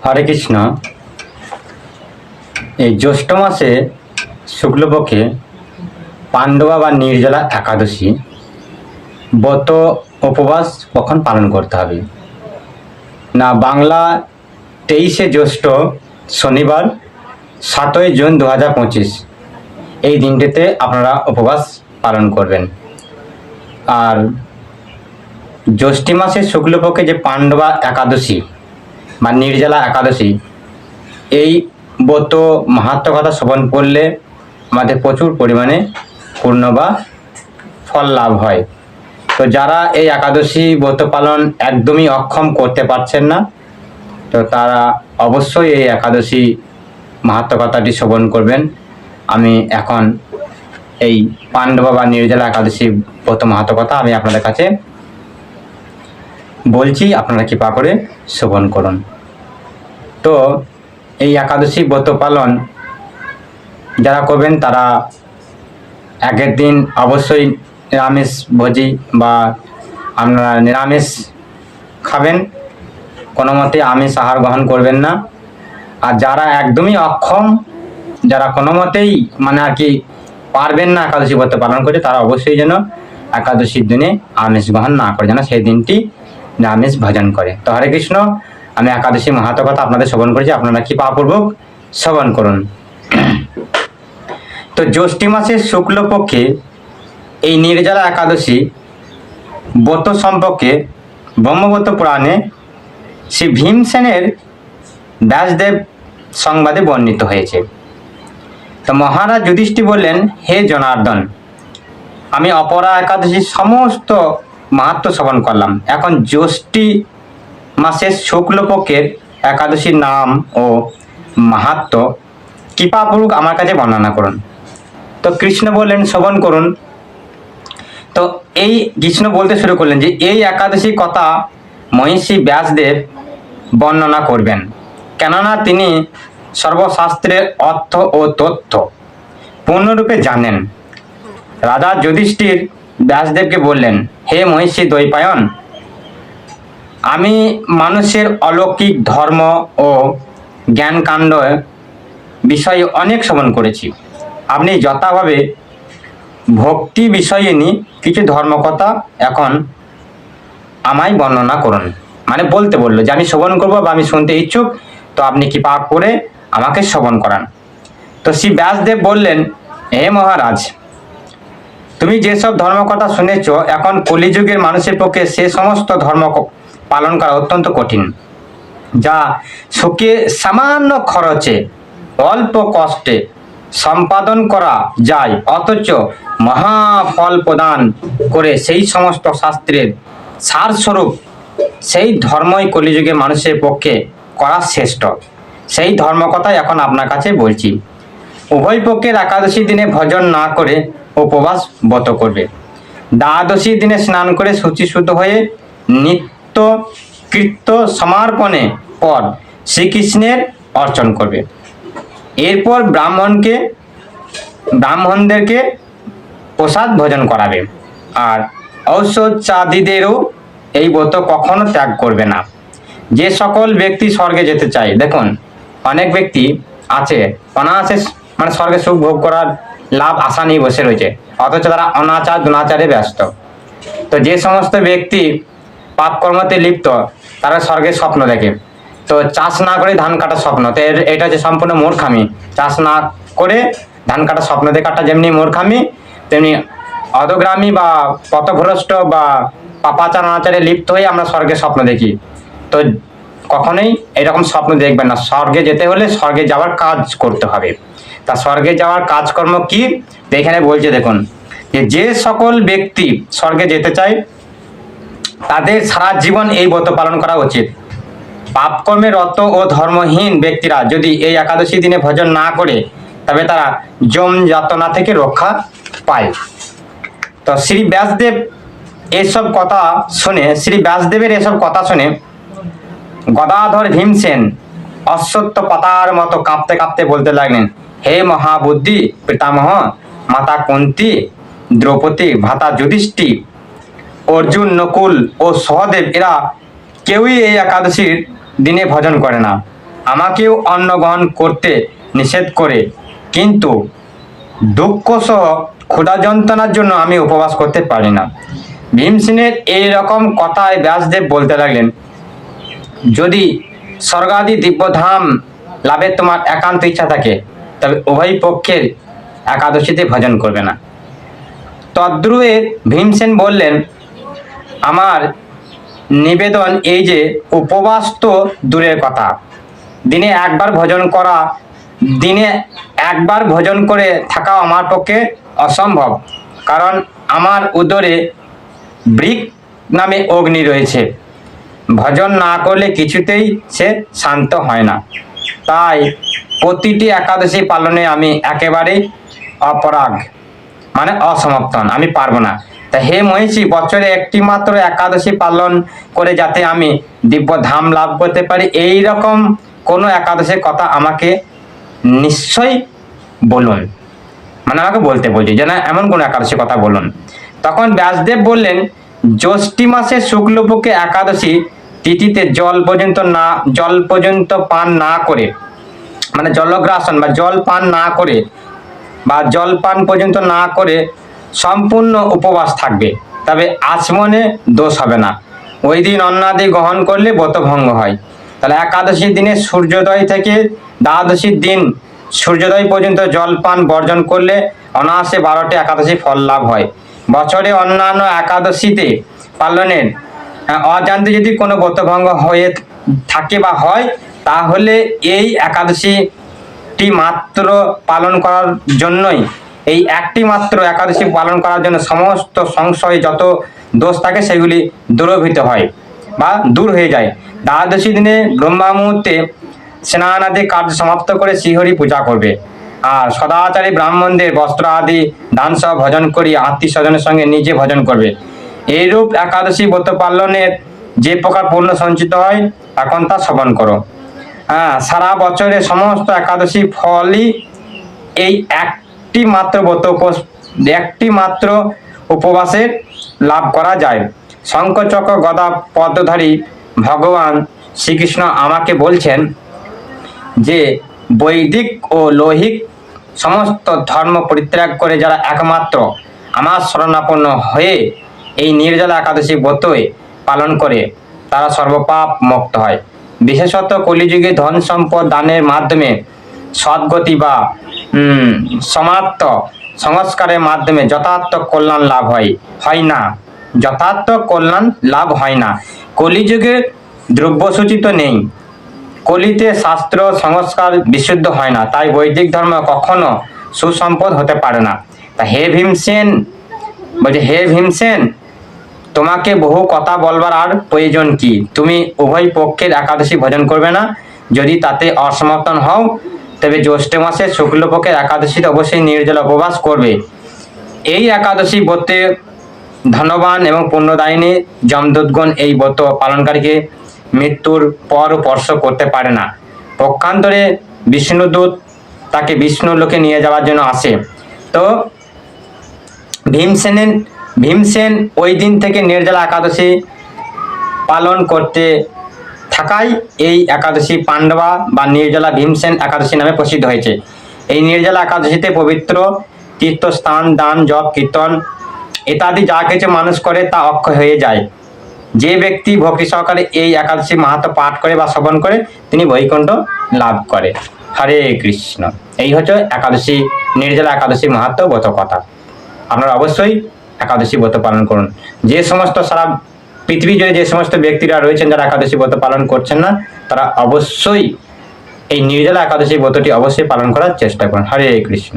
হরে কৃষ্ণ। এই জ্যৈষ্ঠ মাসে শুক্লপক্ষে পাণ্ডবা বা নির্জলা একাদশী ব্রত উপবাস কখন পালন করতে হবে না? বাংলা 23শে জ্যৈষ্ঠ শনিবার 7ই জুন 2025 এই দিনটিতে আপনারা উপবাস পালন করবেন। আর জ্যৈষ্ঠী মাসে শুক্লপক্ষে যে পাণ্ডবা একাদশী বা নির্জলা একাদশী, এই ব্রত মাহাত্ম্য কথা শ্রবণ করলে আমাদের প্রচুর পরিমাণে পূর্ণ বা ফল লাভ হয়। তো যারা এই একাদশী ব্রত পালন একদমই অক্ষম করতে পারছেন না, তো তারা অবশ্যই এই একাদশী মাহাত্ম্য কথাটি শ্রবণ করবেন। আমি এখন এই পাণ্ডবা বা নির্জলা একাদশী ব্রত মাহাত্ম্য কথা আমি আপনাদের কাছে বলছি, আপনারা কৃপা করে শ্রবণ করুন। তো এই একাদশী ব্রত পালন যারা করবেন তারা আগের দিন অবশ্যই নিরামিষ ভোজি বা আপনারা নিরামিষ খাবেন, কোনো মতে আমিষ আহার গ্রহণ করবেন না। আর যারা একদমই অক্ষম, যারা কোনো মতেই মানে আর কি পারবেন না একাদশী ব্রত পালন করতে, তারা অবশ্যই যেন একাদশীর দিনে আমিষ গ্রহণ না করে, যেন সেই দিনটি নিরামিষ ভোজন করে। তো হরে কৃষ্ণ, আমি একাদশী মাহাত্ম্য কথা আপনাদের শ্রবণ করেছি, আপনারা কৃপাপূর্বক শ্রবণ করুন। তো জ্যৈষ্ঠী মাসের শুক্লপক্ষে এই নির্জলা একাদশী ব্রত সম্পর্কে ব্রহ্মব্রত পুরাণে শ্রী ভীমসেনের ব্যাসদেব সংবাদে বর্ণিত হয়েছে। তো মহারাজ যুধিষ্ঠির বললেন, হে জনার্দন, আমি অপরা একাদশীর সমস্ত মাহাত্ম্য শ্রবণ করলাম, এখন জ্যৈষ্ঠী মাসের শুক্লপক্ষের একাদশীর নাম ও মাহাত্ম্য কৃপাপূর্বক আমার কাছে বর্ণনা করুন। তো কৃষ্ণ বললেন, শ্রবণ করুন। তো এই কৃষ্ণ বলতে শুরু করলেন যে এই একাদশীর কথা মহর্ষি ব্যাসদেব বর্ণনা করবেন, কেননা তিনি সর্বশাস্ত্রের অর্থ ও তথ্য পূর্ণরূপে জানেন। রাজা যুধিষ্ঠির ব্যাসদেবকে বললেন, হে মহর্ষি দ্বৈপায়ন, আমি মানুষের অলৌকিক ধর্ম ও জ্ঞানকাণ্ড বিষয়ে অনেক শ্রবণ করেছি, আপনি যথাভাবে ভক্তি বিষয়ে নিয়ে কিছু ধর্মকথা এখন আমায় বর্ণনা করুন। মানে বলতে বললো যে আমি শ্রবণ করবো বা আমি শুনতে ইচ্ছুক, তো আপনি কৃপা করে আমাকে শ্রবণ করান। তো শ্রী ব্যাসদেব বললেন, হে মহারাজ, তুমি যেসব ধর্মকথা শুনেছ, এখন কলিযুগের মানুষের পক্ষে সে সমস্ত ধর্ম পালন করা অত্যন্ত কঠিন, যা সুখে সামান্য খরচে অল্প কষ্টে সম্পাদন করা যায়, অথচ মহাফল প্রদান করে সেই সমস্ত শাস্ত্রের সারস্বরূপ সেই ধর্মই কলিযুগের মানুষের পক্ষে করা শ্রেষ্ঠ। সেই ধর্মকথাই এখন আপনার কাছে বলছি। উভয় পক্ষের একাদশী দিনে ভজন না করে উপবাস ব্রত করবে, দ্বাদশী দিনে স্নান করে শুচিশুদ্ধ হয়ে নিত্য কৃত্য সমর্পণে পর শ্রীকৃষ্ণের অর্চন করবে। এরপর ব্রাহ্মণদেরকে প্রসাদ ভোজন করাবে, আর ঔষধ চাঁদিদেরও এই ব্রত কখনো ত্যাগ করবে না। যে সকল ব্যক্তি স্বর্গে যেতে চায়, দেখুন অনেক ব্যক্তি আছে অনায়াসে মানে স্বর্গে সুখ ভোগ করার লাভ আশা নিয়ে বসে রয়েছে, অথচ তারা অনাচার দুনাচারে ব্যস্ত। তো যে সমস্ত ব্যক্তি পাপ কর্মতে লিপ্ত, তারা স্বর্গের স্বপ্ন দেখে। তো চাষ না করে ধান কাটার স্বপ্ন, তো এটা হচ্ছে সম্পূর্ণ মূর্খামি। চাষ না করে ধান কাটার স্বপ্ন দেখাটা যেমনি মূর্খামি, তেমনি অধগ্রামী বা পথভ্রষ্ট বা পাপাচার অনাচারে লিপ্ত হয়ে আমরা স্বর্গের স্বপ্ন দেখি। তো কখনোই এরকম স্বপ্ন দেখবেন না। স্বর্গে যেতে হলে স্বর্গে যাওয়ার কাজ করতে হবে। তা স্বর্গে যাওয়ার কাজকর্ম কি, এখানে বলছে দেখুন, যে সকল ব্যক্তি স্বর্গে যেতে চায় তাদের সারা জীবন এই ব্রত পালন করা উচিত। পাপকর্মে রত ও ধর্মহীন ব্যক্তিরা যদি এই একাদশী দিনে ভজন না করে, তবে তারা যম যাতনা থেকে রক্ষা পায়। তো শ্রী ব্যাসদেবের এসব কথা শুনে গদাধর ভীমসেন অশ্বত্থ পাতার মতো কাঁপতে কাঁপতে বলতে লাগলেন, হে মহাবুদ্ধি পিতামহ, মাতা কুন্তী, দ্রৌপদী, ভ্রাতা যুধিষ্ঠির, অর্জুন, নকুল ও সহদেব, এরা কেউই এই একাদশীর দিনে ভজন করে না। আমাকেও অন্ন গ্রহণ করতে নিষেধ করে, কিন্তু দুঃখ সহ ক্ষুধা যন্ত্রণার জন্য আমি উপবাস করতে পারি না। ভীমসেনের এই রকম কথায় ব্যাসদেব বলতে লাগলেন, যদি স্বর্গাদি দিব্যধাম লাভের তোমার একান্ত ইচ্ছা থাকে, তবে উভয় পক্ষের একাদশীতে ভজন করবে না। তদ্রুপে ভীমসেন বললেন, আমার নিবেদন এই যে উপবাস তো দূরের কথা, দিনে একবার ভোজন করে থাকাও আমার পক্ষে অসম্ভব, কারণ আমার উদরে বৃক নামে অগ্নি রয়েছে। ভজন না করলে কিছুতেই সে শান্ত হয় না। তাই প্রতিটি একাদশী পালনে আমি একেবারেই অপরাগ, মানে অসমাপ্তন, আমি পারবো না। তা হে মহিষী, বছরে একটি মাত্র একাদশী পালন করে যাতে আমি দিব্য ধাম লাভ করতে পারি, এই রকম কোনো একাদশীর কথা আমাকে নিশ্চয়ই বলুন। মানে আমাকে বলতে বলছি যে না, এমন কোনো একাদশী কথা বলুন। তখন ব্যাসদেব বললেন, জ্যৈষ্ঠী মাসে শুক্লপক্ষে একাদশী তিথিতে জল পর্যন্ত পান না করে, মানে জলগ্রাসন বা জল পান না করে বা জল পান পর্যন্ত না করে সম্পূর্ণ উপবাস থাকবে, তবে আচমনে দোষ হবে না। ওই দিন অন্নাদি গ্রহণ করলে ব্রতভঙ্গ হয়। তাহলে একাদশীর দিনে সূর্যোদয় থেকে দ্বাদশীর দিন সূর্যোদয় পর্যন্ত জলপান বর্জন করলে অনায়াসে 12টি একাদশী ফল লাভ হয়। বছরে অন্যান্য একাদশীতে পালনের অজান্তে যদি কোনো ব্রতভঙ্গ হয়ে থাকে বা হয়, তাহলে এই একাদশীটি মাত্র পালন করার জন্যই, এই একটি মাত্র একাদশী পালন করার জন্য সমস্ত সংশয় যত দোষ থাকে সেগুলি দূরীভূত হয় বা দূর হয়ে যায়। দ্বাদশী দিনে ব্রহ্মা মুহূর্তে স্নানাদি কার্য সমাপ্ত করে শ্রীহরি পূজা করবে, আর সদাচারী ব্রাহ্মণদের বস্ত্র আদি দান সহ ভজন করি আত্মীয় স্বজনের সঙ্গে নিজে ভজন করবে। এইরূপ একাদশী ব্রত পালনের যে প্রকার পুণ্য সঞ্চিত হয়, এখন তা শ্রবণ করো। সারা বছরের সমস্ত একাদশী ফলই এই একটি মাত্র উপবাসের লাভ করা যায়। শঙ্খচক্র গদা পদ্মধারী ভগবান শ্রীকৃষ্ণ আমাকে বলছেন যে বৈদিক ও লৌহিক সমস্ত ধর্ম পরিত্যাগ করে যারা একমাত্র আমার শরণাপন্ন হয়ে এই নির্জলা একাদশী ব্রতই পালন করে, তারা সর্বপাপ মুক্ত হয়। বিশেষত কলিযুগে ধন সম্পদ দানের মাধ্যমে সদ্গতি বা সমার্থ সংস্কারের মাধ্যমে যথার্থ কল্যাণ লাভ হয় না। যথার্থ কল্যাণ লাভ হয় না। কলিযুগে দ্রব্যসূচিত নেই, কলিতে শাস্ত্র সংস্কার বিশুদ্ধ হয় না, তাই বৈদিক ধর্ম কখনো সুসম্পদ হতে পারে না। তা হে ভীমসেন, তোমাকে বহু কথা বলবার আর প্রয়োজন কি? তুমি উভয় পক্ষের একাদশী ভোজন করবে না। যদি তাতে অসমর্থন হও, তবে জ্যৈষ্ঠ মাসে শুক্লপক্ষের একাদশীতে অবশ্যই নির্জলা উপবাস করবে। এই একাদশী ব্রতে ধনবান এবং পুণ্যদায়িনী যমদূতগণ এই ব্রত পালনকারীকে মৃত্যুর পর স্পর্শ করতে পারে না। পক্ষান্তরে বিষ্ণুদূত তাকে বিষ্ণু লোকে নিয়ে যাওয়ার জন্য আসে। তো ভীমসেন ওই দিন থেকে নির্জলা একাদশী পালন করতে থাকায় এই একাদশী পাণ্ডবা বা নির্জলা ভীমসেন একাদশী নামে প্রসিদ্ধ হয়েছে। এই নির্জলা একাদশীতে পবিত্র তীর্থস্থান, দান, জপ, কীর্তন ইত্যাদি যা কিছু মানুষ করে তা অক্ষয় হয়ে যায়। যে ব্যক্তি ভক্তি সহকারে এই একাদশী মাহাত্ম্য পাঠ করে বা শ্রবণ করে, তিনি বৈকুণ্ঠ লাভ করে। হরে কৃষ্ণ। এই হচ্ছে একাদশী, নির্জলা একাদশী মাহাত্ম্য ব্রত কথা। আপনারা অবশ্যই একাদশী ব্রত পালন করুন। যে সমস্ত সারা পৃথিবী জুড়ে যে সমস্ত ব্যক্তিরা রয়েছেন যারা একাদশী ব্রত পালন করছেন না, তারা অবশ্যই এই নির্জলা একাদশী ব্রতটি অবশ্যই পালন করার চেষ্টা করুন। হরে কৃষ্ণ।